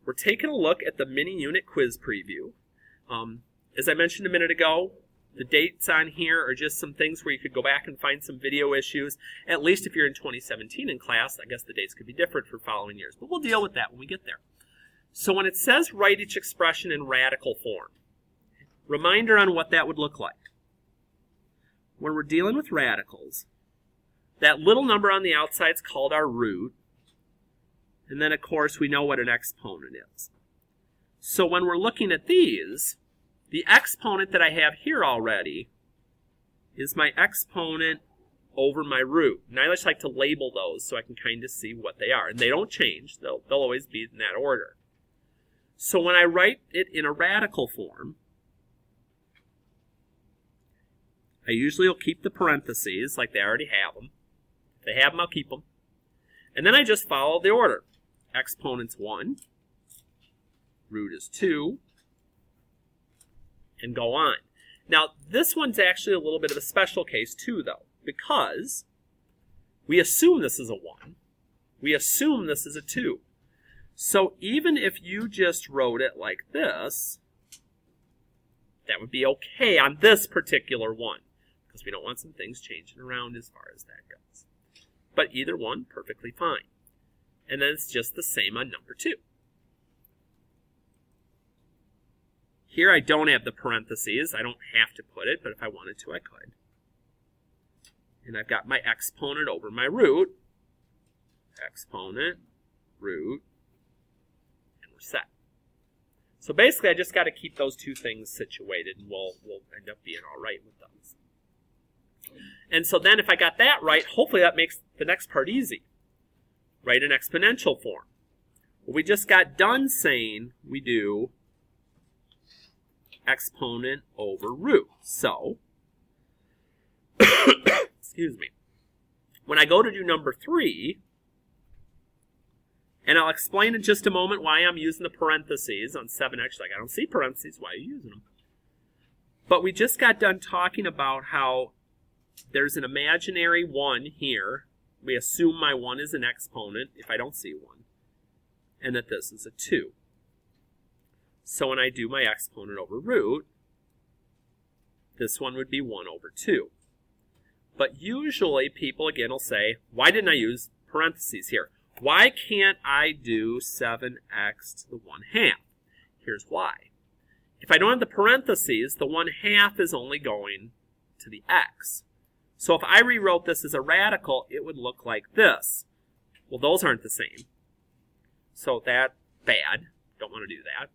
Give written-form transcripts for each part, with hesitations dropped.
we're taking a look at the mini unit quiz preview. As I mentioned a minute ago, the dates on here are just some things where you could go back and find some video issues. At least if you're in 2017 in class, I guess the dates could be different for following years. But we'll deal with that when we get there. So when it says write each expression in radical form, reminder on what that would look like. When we're dealing with radicals, that little number on the outside is called our root. And then, of course, we know what an exponent is. So when we're looking at these, the exponent that I have here already is my exponent over my root. And I just like to label those so I can kind of see what they are. And they don't change. They'll always be in that order. So when I write it in a radical form, I usually will keep the parentheses like they already have them. If they have them, I'll keep them. And then I just follow the order. Exponent's 1, root is 2, and go on. Now, this one's actually a little bit of a special case too, though, because we assume this is a 1. We assume this is a 2. So even if you just wrote it like this, that would be okay on this particular one, because we don't want some things changing around as far as that goes. But either one, perfectly fine. And then it's just the same on number 2. Here I don't have the parentheses. I don't have to put it, but if I wanted to, I could. And I've got my exponent over my root. Exponent, root, and we're set. So basically, I just got to keep those two things situated, and we'll end up being all right with those. And so then if I got that right, hopefully that makes the next part easy. Write an exponential form. Well, we just got done saying we do exponent over root. So, excuse me. When I go to do number 3, and I'll explain in just a moment why I'm using the parentheses on 7x. Like, I don't see parentheses. Why are you using them? But we just got done talking about how there's an imaginary 1 here. We assume my 1 is an exponent if I don't see 1. And that this is a 2. So when I do my exponent over root, this one would be 1 over 2. But usually people, again, will say, why didn't I use parentheses here? Why can't I do 7x to the 1/2? Here's why. If I don't have the parentheses, the 1/2 is only going to the x. So if I rewrote this as a radical, it would look like this. Well, those aren't the same. So that's bad. Don't want to do that.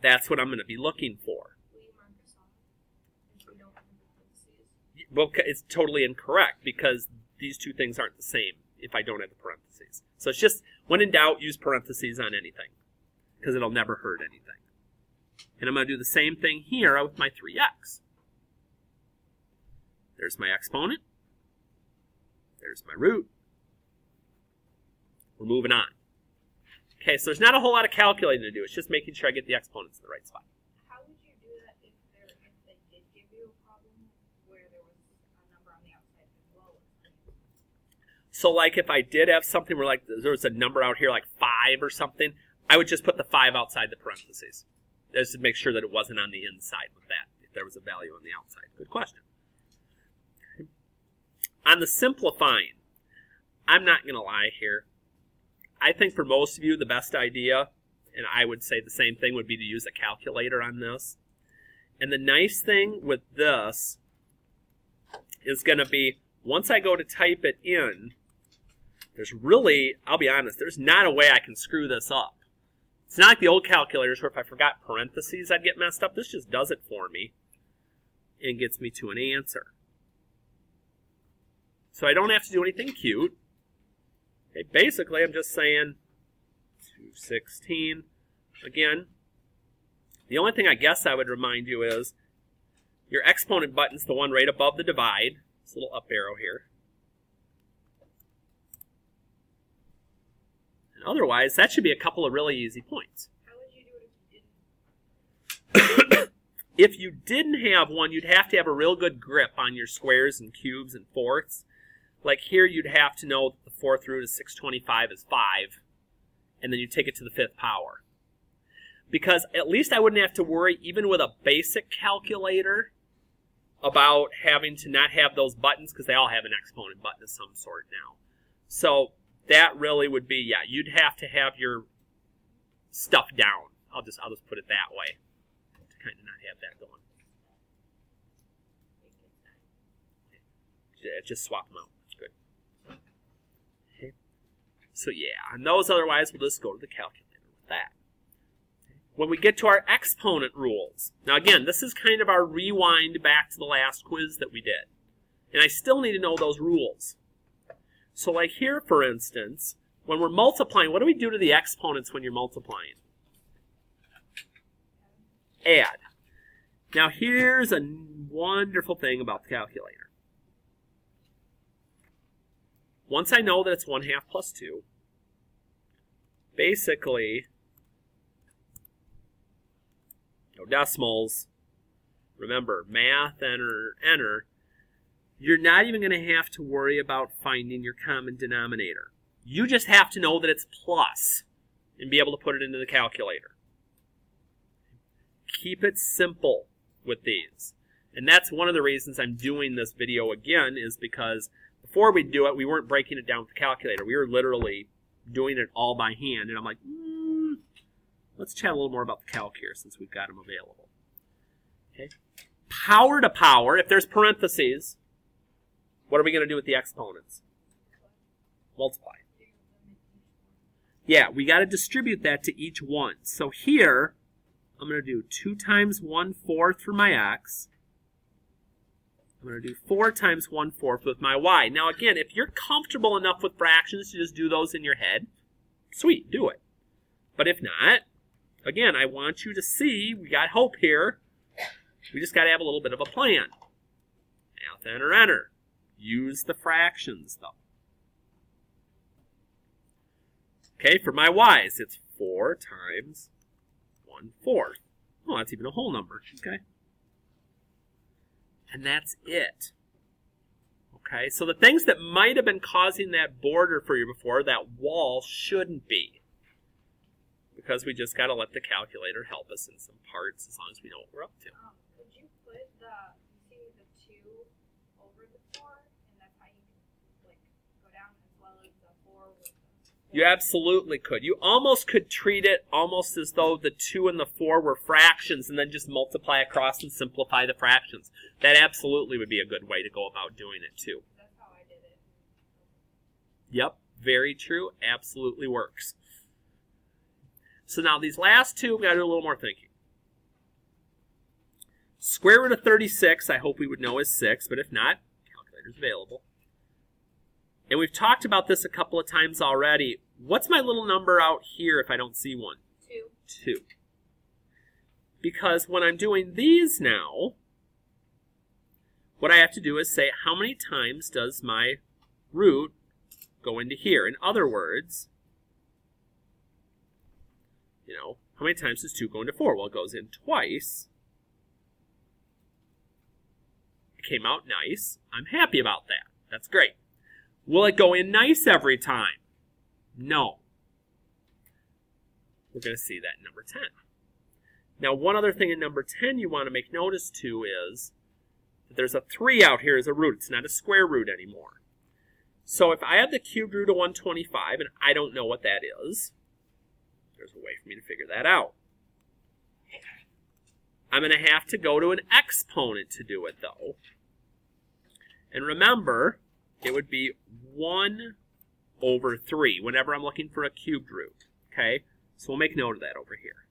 That's what I'm going to be looking for. Will you mark this off if we don't have the parentheses? Well, it's totally incorrect because these two things aren't the same if I don't have the parentheses. So it's just, when in doubt, use parentheses on anything because it'll never hurt anything. And I'm going to do the same thing here with my 3x. There's my exponent. There's my root. We're moving on. Okay, so there's not a whole lot of calculating to do. It's just making sure I get the exponents in the right spot. How would you do that if they did give you a problem where there was a number on the outside as well? So like if I did have something where like there was a number out here like 5 or something, I would just put the 5 outside the parentheses. Just to make sure that it wasn't on the inside with that, if there was a value on the outside. Good question. On the simplifying, I'm not going to lie here. I think for most of you, the best idea, and I would say the same thing, would be to use a calculator on this. And the nice thing with this is going to be, once I go to type it in, there's really, I'll be honest, there's not a way I can screw this up. It's not like the old calculators where if I forgot parentheses, I'd get messed up. This just does it for me and gets me to an answer. So I don't have to do anything cute. Okay, basically, I'm just saying 216. Again, the only thing I guess I would remind you is your exponent button's the one right above the divide. This little up arrow here. And otherwise, that should be a couple of really easy points. How would you do it if you didn't? If you didn't have one, you'd have to have a real good grip on your squares and cubes and fourths. Like here, you'd have to know that the fourth root of 625 is 5. and then you take it to the 5th power. Because at least I wouldn't have to worry, even with a basic calculator, about having to not have those buttons, because they all have an exponent button of some sort now. So that really would be, yeah, you'd have to have your stuff down. I'll just put it that way to kind of not have that going. Yeah, just swap them out. That's good. Okay. So yeah, and those otherwise, we'll just go to the calculator with that. When we get to our exponent rules, now again, this is kind of our rewind back to the last quiz that we did. And I still need to know those rules. So like here, for instance, when we're multiplying, what do we do to the exponents when you're multiplying? Add. Now here's a wonderful thing about the calculator. Once I know that it's 1/2 plus 2, basically, no decimals. Remember, math, enter. You're not even going to have to worry about finding your common denominator. You just have to know that it's plus and be able to put it into the calculator. Keep it simple with these. And that's one of the reasons I'm doing this video again, is because before we do it, we weren't breaking it down with the calculator. We were literally doing it all by hand. And I'm like, let's chat a little more about the calc here since we've got them available. Okay. Power to power, if there's parentheses, what are we going to do with the exponents? Multiply. Yeah, we got to distribute that to each one. So here, I'm going to do 2 times 1/4 for my x. I'm going to do 4 times 1/4 with my y. Now again, if you're comfortable enough with fractions to just do those in your head, sweet, do it. But if not, again, I want you to see, we got hope here. We just got to have a little bit of a plan. Math, enter. Use the fractions, though. Okay, for my y's, it's 4 times 1/4. Oh, that's even a whole number. Okay. And that's it. Okay, so the things that might have been causing that border for you before, that wall, shouldn't be. Because we just got to let the calculator help us in some parts as long as we know what we're up to. Could you put the 2 over the 4, and that's how you can like go down as well as the 4 with the 4? You absolutely could. You almost could treat it almost as though the 2 and the 4 were fractions and then just multiply across and simplify the fractions. That absolutely would be a good way to go about doing it too. That's how I did it. Yep, very true. Absolutely works. So now these last two, we've got to do a little more thinking. Square root of 36, I hope we would know is 6, but if not, calculator's available. And we've talked about this a couple of times already. What's my little number out here if I don't see one? 2. Because when I'm doing these now, what I have to do is say, how many times does my root go into here? In other words, how many times does 2 go into 4? Well, it goes in twice. It came out nice. I'm happy about that. That's great. Will it go in nice every time? No. We're going to see that in number 10. Now, one other thing in number 10 you want to make notice to is that there's a 3 out here as a root. It's not a square root anymore. So if I have the cubed root of 125, and I don't know what that is, there's a way for me to figure that out. I'm going to have to go to an exponent to do it, though. And remember, it would be 1 over 3 whenever I'm looking for a cubed root. Okay? So we'll make note of that over here.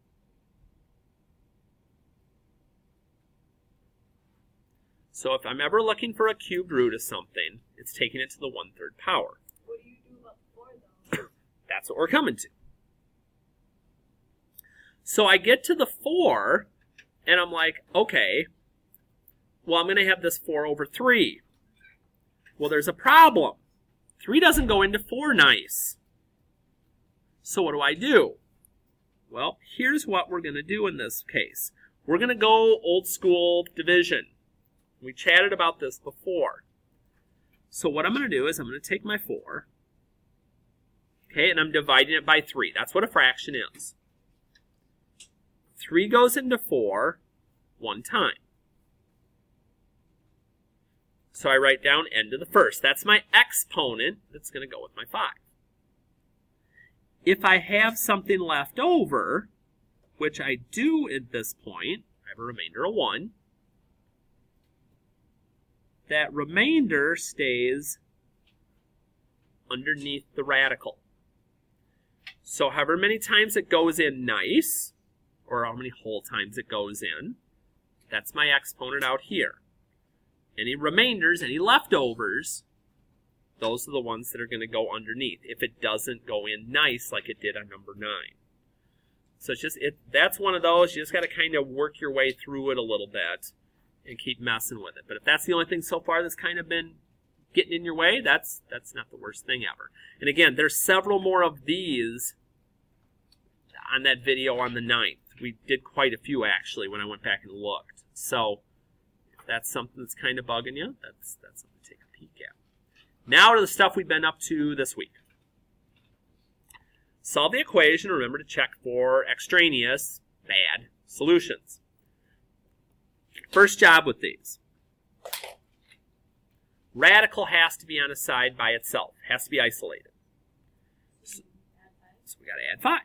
So if I'm ever looking for a cubed root of something, it's taking it to the 1/3 power. What do you do about 4, though? That's what we're coming to. So I get to the 4, and I'm like, okay, well, I'm going to have this 4 over 3. Well, there's a problem. 3 doesn't go into 4 nice. So what do? Well, here's what we're going to do in this case. We're going to go old school division. We chatted about this before. So what I'm going to do is I'm going to take my 4. Okay, and I'm dividing it by 3. That's what a fraction is. 3 goes into 4 one time. So I write down n to the first. That's my exponent that's going to go with my 5. If I have something left over, which I do at this point, I have a remainder of 1, that remainder stays underneath the radical. So however many times it goes in nice, or how many whole times it goes in, that's my exponent out here. Any remainders, any leftovers, those are the ones that are going to go underneath if it doesn't go in nice like it did on number 9. So it's just that's one of those, you just got to kind of work your way through it a little bit and keep messing with it. But if that's the only thing so far that's kind of been getting in your way, that's not the worst thing ever. And again, there's several more of these on that video on the 9th. We did quite a few actually when I went back and looked. So if that's something that's kind of bugging you, that's something to take a peek at. Now to the stuff we've been up to this week. Solve the equation. Remember to check for extraneous bad solutions. First job with these. Radical has to be on a side by itself. Has to be isolated. So we got to add 5.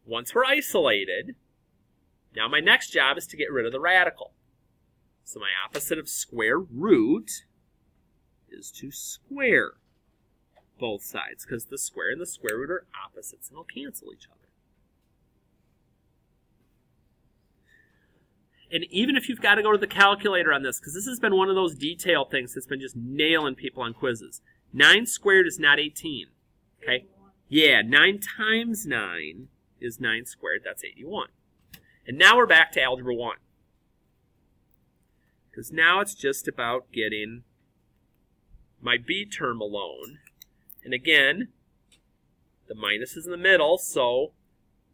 Once we're isolated, now my next job is to get rid of the radical. So my opposite of square root is to square both sides, because the square and the square root are opposites and they'll cancel each other. And even if you've got to go to the calculator on this, because this has been one of those detail things that's been just nailing people on quizzes. 9 squared is not 18. Okay? Yeah, 9 times 9 is 9 squared. That's 81. And now we're back to Algebra 1. Because now it's just about getting my b term alone. And again, the minus is in the middle, so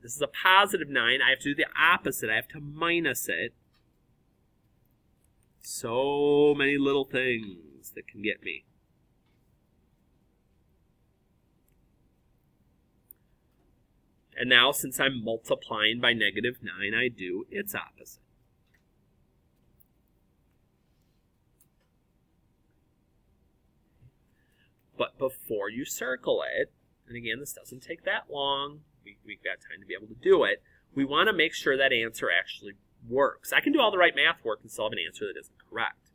this is a positive 9. I have to do the opposite. I have to minus it. So many little things that can get me. And now, since I'm multiplying by negative 9, I do its opposite. But before you circle it, and again, this doesn't take that long, we've got time to be able to do it, we want to make sure that answer actually works. I can do all the right math work and still have an answer that isn't correct.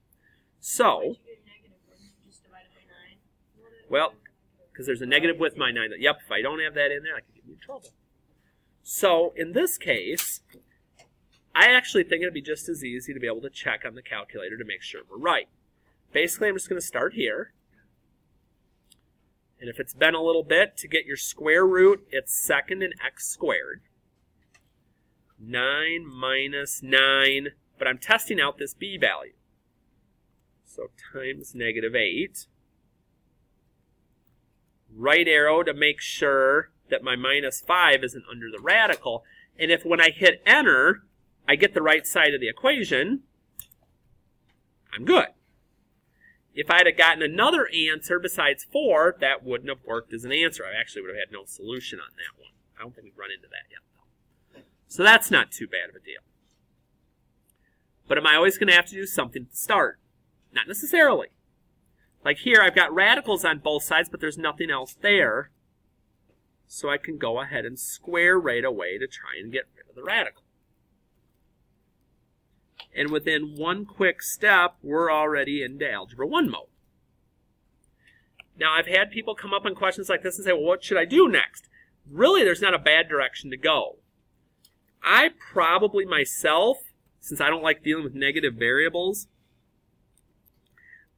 So, well, because there's a negative with my 9. Yep, if I don't have that in there, I can get you in trouble. So, in this case, I actually think it would be just as easy to be able to check on the calculator to make sure we're right. Basically, I'm just going to start here. And if it's been a little bit, to get your square root, it's second in x squared. 9 minus 9, but I'm testing out this b value. So times negative 8. Right arrow to make sure that my minus 5 isn't under the radical. And if when I hit enter, I get the right side of the equation, I'm good. If I'd have gotten another answer besides 4, that wouldn't have worked as an answer. I actually would have had no solution on that one. I don't think we've run into that yet, though. So that's not too bad of a deal. But am I always going to have to do something to start? Not necessarily. Like here, I've got radicals on both sides, but there's nothing else there. So I can go ahead and square right away to try and get rid of the radical. And within one quick step, we're already into Algebra 1 mode. Now, I've had people come up on questions like this and say, well, what should I do next? Really, there's not a bad direction to go. I probably myself, since I don't like dealing with negative variables,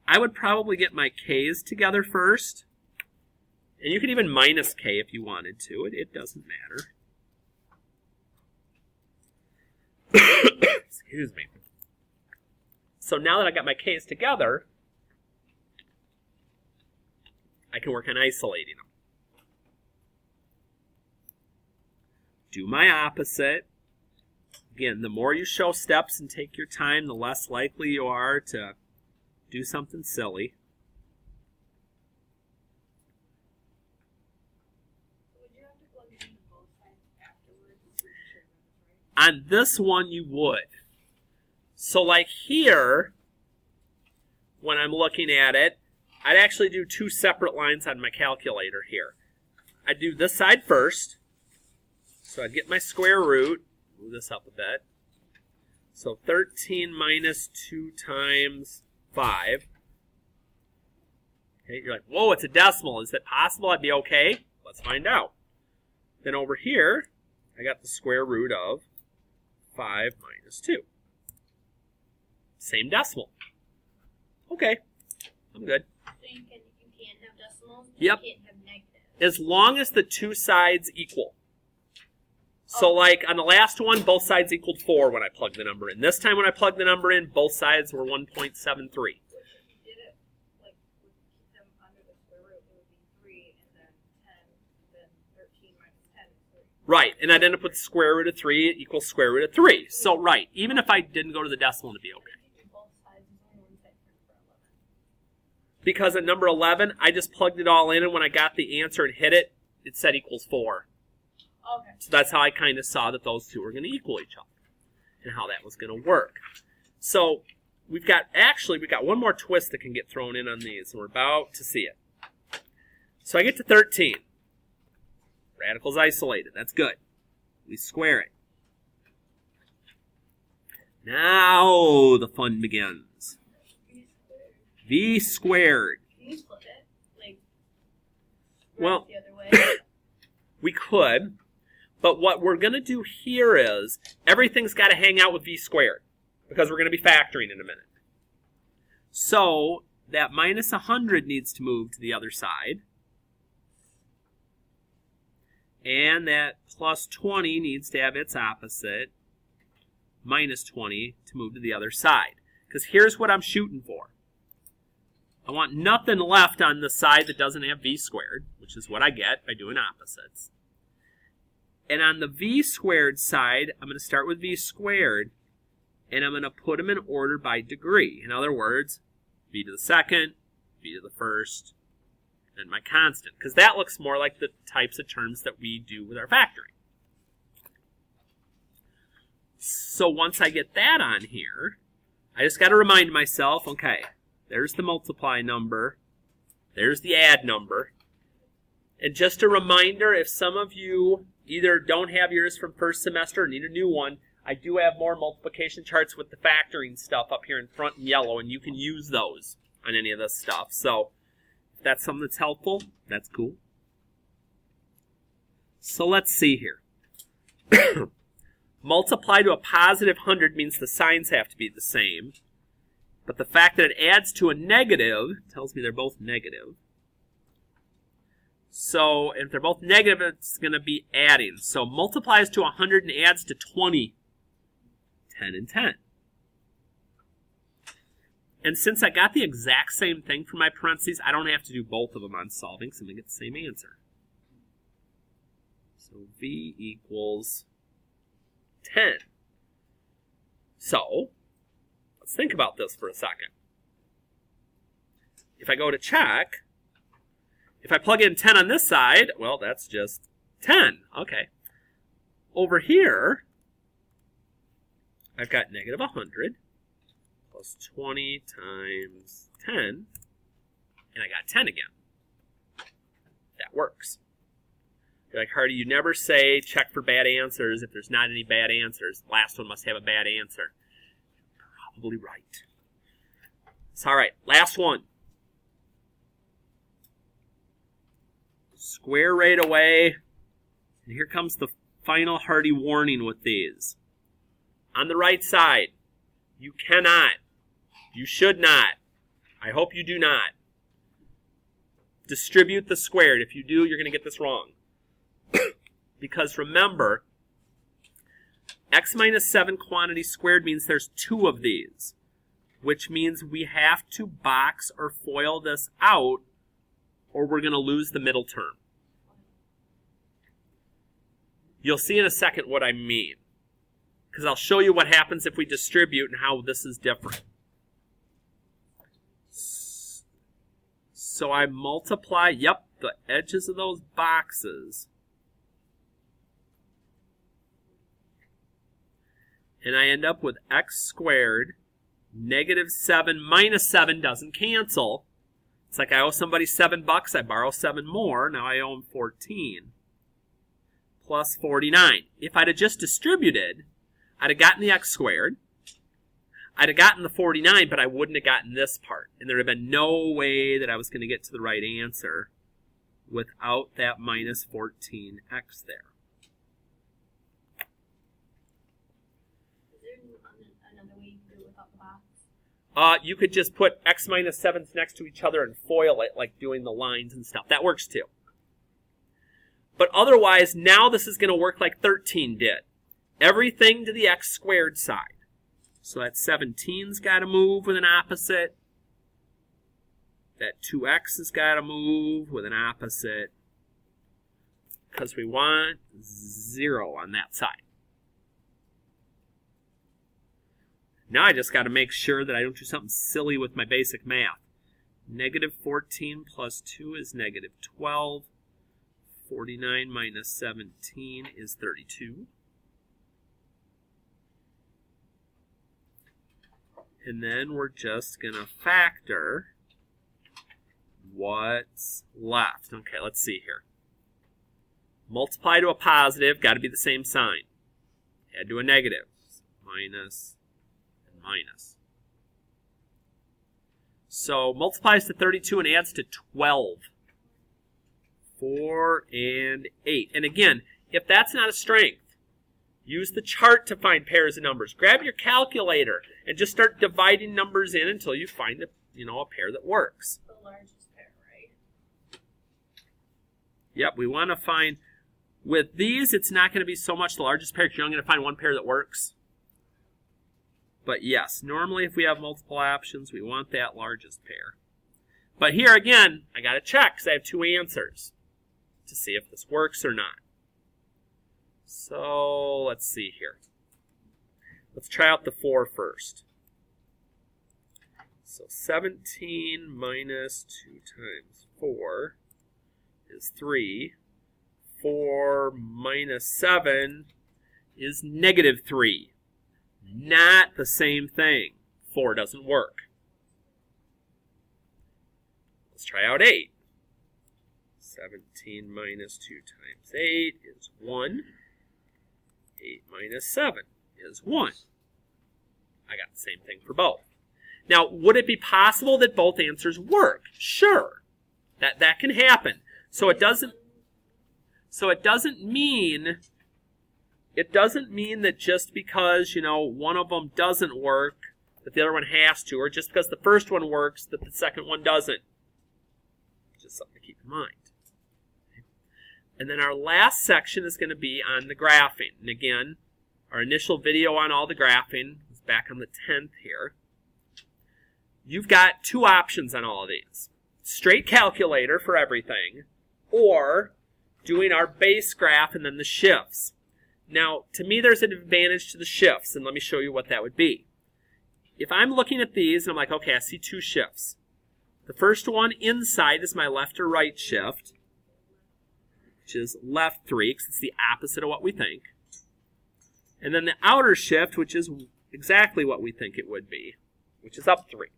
I would probably get my k's together first. And you can even minus k if you wanted to. It doesn't matter. Excuse me. So now that I got my k's together, I can work on isolating them. Do my opposite, Again, the more you show steps and take your time, the less likely you are to do something silly. Would you have to plug it into both sides afterwards to make sure that it's right? On this one, you would. So like here, when I'm looking at it, I'd actually do two separate lines on my calculator here. I'd do this side first. So I'd get my square root. Move this up a bit. So 13 minus 2 times 5. Okay, you're like, whoa, it's a decimal. Is it possible I'd be okay? Let's find out. Then over here, I got the square root of 5 minus 2. Same decimal. Okay, I'm good. So you can have decimals, Yep. you can't have negatives. As long as the two sides equal. So like on the last one, both sides equaled 4 when I plugged the number in. This time when I plugged the number in, both sides were 1.73. Which if you did it, like, would keep them under the square root, it would be 3, and then 10, then 13 minus 10 is 3. Right, and I'd end up with the square root of 3 equals square root of 3. So right, even if I didn't go to the decimal, it'd be okay. If you do both sides, there's only one side for number 11. Because at number 11, I just plugged it all in, and when I got the answer and hit it, it said equals 4. Okay. So that's how I kind of saw that those two were going to equal each other and how that was going to work. So we've got one more twist that can get thrown in on these, and we're about to see it. So I get to 13. Radical's isolated. That's good. We square it. Now the fun begins. V squared. Can you flip it? Like, Well, the other way? we could. But what we're going to do here is everything's got to hang out with v squared because we're going to be factoring in a minute. So that minus 100 needs to move to the other side. And that plus 20 needs to have its opposite, minus 20, to move to the other side. Because here's what I'm shooting for. I want nothing left on the side that doesn't have v squared, which is what I get by doing opposites. And on the v squared side, I'm going to start with v squared, and I'm going to put them in order by degree. In other words, v to the second, v to the first, and my constant. Because that looks more like the types of terms that we do with our factoring. So once I get that on here, I just got to remind myself, okay, there's the multiply number, there's the add number. And just a reminder, if some of you either don't have yours from first semester or need a new one, I do have more multiplication charts with the factoring stuff up here in front in yellow, and you can use those on any of this stuff. So if that's something that's helpful, that's cool. So let's see here. Multiply to a positive 100 means the signs have to be the same. But the fact that it adds to a negative tells me they're both negative. So if they're both negative, it's going to be adding. So multiplies to 100 and adds to 20. 10 and 10. And since I got the exact same thing for my parentheses, I don't have to do both of them on solving, so I'm going to get the same answer. So v equals 10. So let's think about this for a second. If I go to check, if I plug in 10 on this side, well, that's just 10. Okay. Over here, I've got negative 100 plus 20 times 10, and I got 10 again. That works. You're like, Hardy, you never say check for bad answers if there's not any bad answers. Last one must have a bad answer. Probably right. So, all right, last one. Square right away. And here comes the final Hardy warning with these. On the right side, you cannot, you should not, I hope you do not, distribute the squared. If you do, you're going to get this wrong. Because remember, x minus 7 quantity squared means there's 2 of these, which means we have to box or FOIL this out, or we're going to lose the middle term. You'll see in a second what I mean. because I'll show you what happens if we distribute and how this is different. So I multiply, yep, the edges of those boxes. And I end up with x squared, negative 7 minus 7 doesn't cancel. It's like I owe somebody $7, I borrow 7 more, now I owe them 14. Plus 49. If I'd have just distributed, I'd have gotten the x squared. I'd have gotten the 49, but I wouldn't have gotten this part. And there would have been no way that I was going to get to the right answer without that minus 14x there. Is there another way you can do it without the box? You could just put x minus 7s next to each other and foil it, like doing the lines and stuff. That works too. But otherwise, now this is going to work like 13 did. Everything to the x squared side. So that 17's got to move with an opposite. That 2x has got to move with an opposite. Because we want 0 on that side. Now I just got to make sure that I don't do something silly with my basic math. Negative 14 plus 2 is negative 12. 49 minus 17 is 32. And then we're just going to factor what's left. Okay, let's see here. Multiply to a positive, got to be the same sign. Add to a negative. Minus and minus. So multiplies to 32 and adds to 12. 4 and 8. And again, if that's not a strength, use the chart to find pairs of numbers. Grab your calculator and just start dividing numbers in until you find a pair that works. The largest pair, right? Yep, we want to find, with these, it's not going to be so much the largest pair because you're only going to find one pair that works. But yes, normally if we have multiple options, we want that largest pair. But here again, I got to check because I have 2 answers to see if this works or not. So let's see here. Let's try out the 4 first. So 17 minus 2 times 4 is 3. 4 minus 7 is negative 3. Not the same thing. 4 doesn't work. Let's try out 8. 17 minus 2 times 8 is 1. 8 minus 7 is 1. I got the same thing for both. Now, would it be possible that both answers work? Sure. That can happen. So it doesn't mean that just because, one of them doesn't work, that the other one has to, or just because the first one works, that the second one doesn't. Just something to keep in mind. And then our last section is going to be on the graphing. And again, our initial video on all the graphing is back on the 10th here. You've got 2 options on all of these. Straight calculator for everything, or doing our base graph and then the shifts. Now, to me, there's an advantage to the shifts, and let me show you what that would be. If I'm looking at these, and I'm like, okay, I see 2 shifts. The first one inside is my left or right shift, which is left 3, because it's the opposite of what we think. And then the outer shift, which is exactly what we think it would be, which is up 3.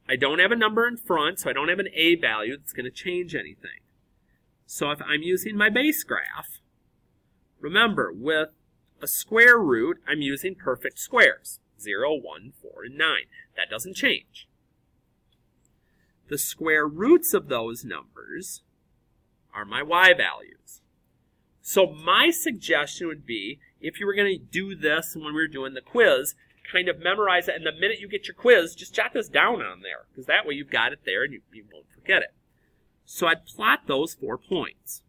I don't have a number in front, so I don't have an A value that's going to change anything. So if I'm using my base graph, remember, with a square root, I'm using perfect squares, 0, 1, 4, and 9. That doesn't change. The square roots of those numbers are my y values. So my suggestion would be, if you were going to do this when we were doing the quiz, kind of memorize it, and the minute you get your quiz, just jot this down on there, because that way you've got it there and you won't forget it. So I'd plot those 4 points.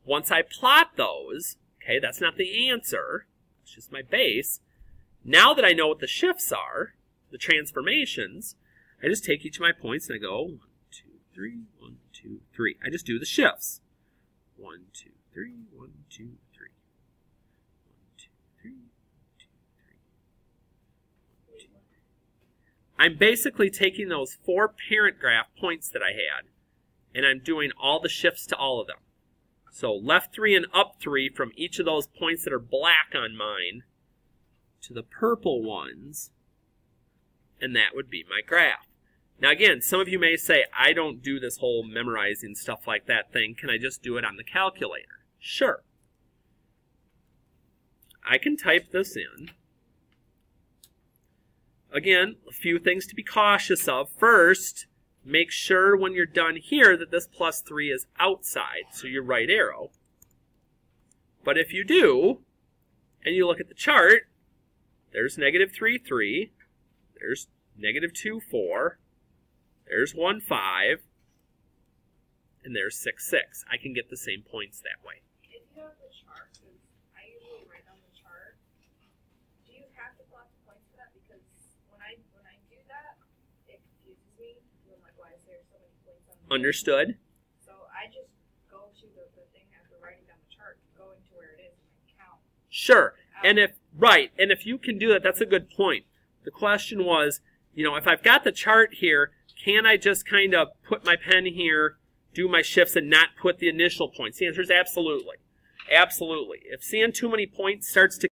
Once I plot those, okay, that's not the answer, it's just my base. Now that I know what the shifts are, the transformations, I just take each of my points and I go 1, 2, 3, 1, 2, 3. I just do the shifts. 1, 2, 3, 1, 2, 3. 1, 2, 3, 1, 2, 3. 1, 2. I'm basically taking those 4 parent graph points that I had, and I'm doing all the shifts to all of them. So left 3 and up 3 from each of those points that are black on mine to the purple ones, and that would be my graph. Now again, some of you may say, I don't do this whole memorizing stuff like that thing. Can I just do it on the calculator? Sure. I can type this in. Again, a few things to be cautious of. First, make sure when you're done here that this plus 3 is outside, so your right arrow. But if you do, and you look at the chart, there's negative 3, 3. There's negative 2, 4. There's 1, 5. And there's 6, 6. I can get the same points that way. If you have the chart, because I usually write on the chart, do you have to plot the points for that? Because when I do that, it confuses me. I'm like, why is there so many points on the Understood? So I just go to the thing after writing down the chart, going to where it is and count. Sure. And if you can do that, that's a good point. The question was, if I've got the chart here, can I just kind of put my pen here, do my shifts, and not put the initial points? The answer is absolutely. Absolutely. If seeing too many points starts to